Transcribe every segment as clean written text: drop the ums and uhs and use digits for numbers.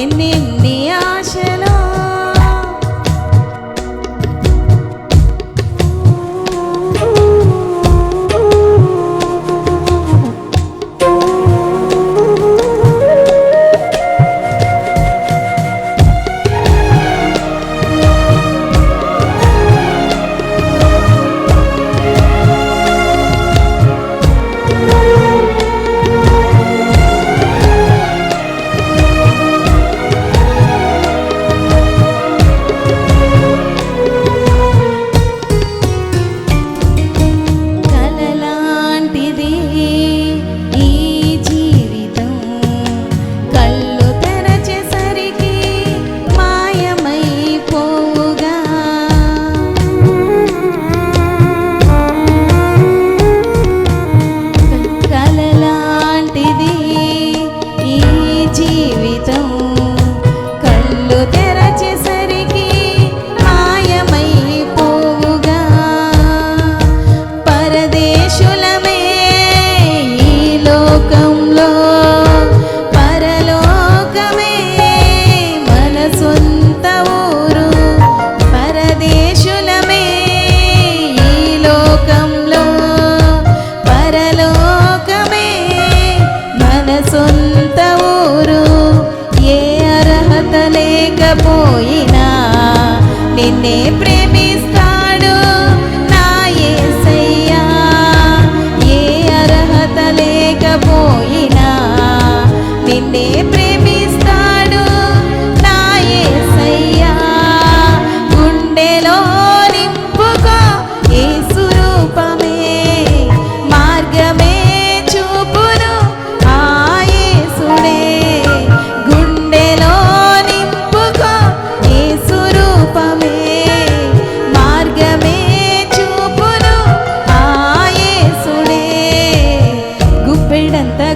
ఎన్నెన్ని ఆశలో సొంత ఊరు ఏ అర్హత లేకపోయినా నిన్నే ప్రేమిస్తాడు నా యేసయ్యా. ఏ అర్హత లేకపోయినా నిన్నే ప్రేమిస్తాడు నా యేసయ్యా. గుండెలో నింపుకో యేసు రూపమే మార్గమే చూపును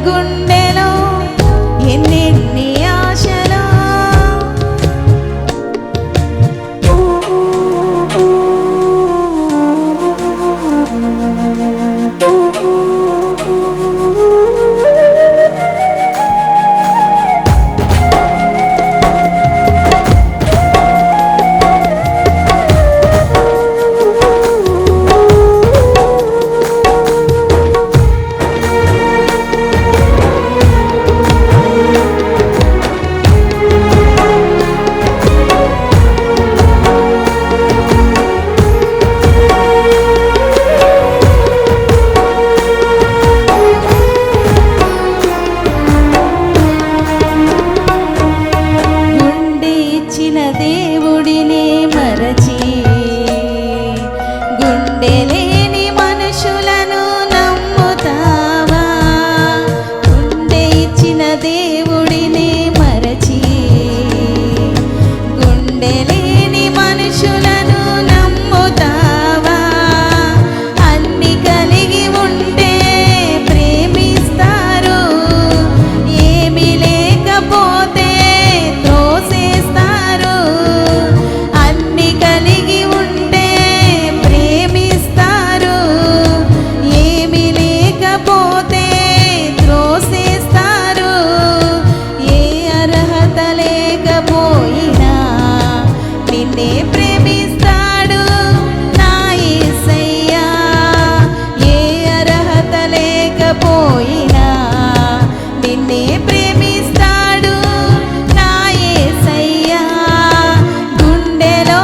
గుండెలో ఎన్నెన్ని ఆశలో దేవుడిని మరచి గుండె లేని మనుషులను నమ్ముతావా? గుండె ఇచ్చిన దేవుడిని మరచి గుండె లేని మనుషులను నమ్ముతావా? అన్ని కలిగి ఉంటే ప్రేమిస్తారు, ఏమీ లేకపోతే కలిగి ఉంటే ప్రేమిస్తారు, ఏమీ లేకపోతే త్రోసేస్తారు. ఏ అర్హత లేకపోయినా నిన్నే ప్రేమిస్తాడు నా యేసయ్యా. ఏ అర్హత లేకపోయినా నిన్నే ప్రేమిస్తాడు నా యేసయ్యా. గుండెలో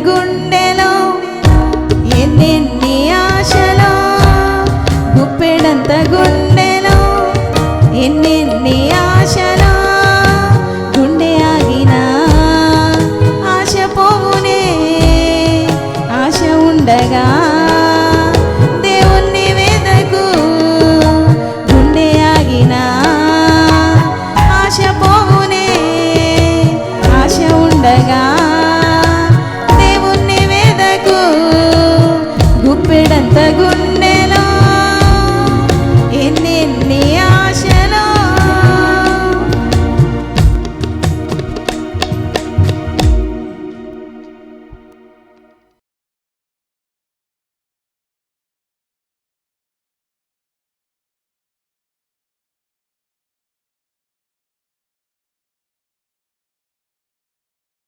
గుండెలో ఎన్నెన్ని ఆశలో గుప్పెడంత గుండెలో ఎన్నెన్ని ఆశలో గుండె ఆగినా ఆశ పోవునే. ఆశ ఉండగా దేవుణ్ణి వెదకు, గుండె ఆగినా ఆశ పోవునే. ఆశ ఉండగా గుప్పెడంత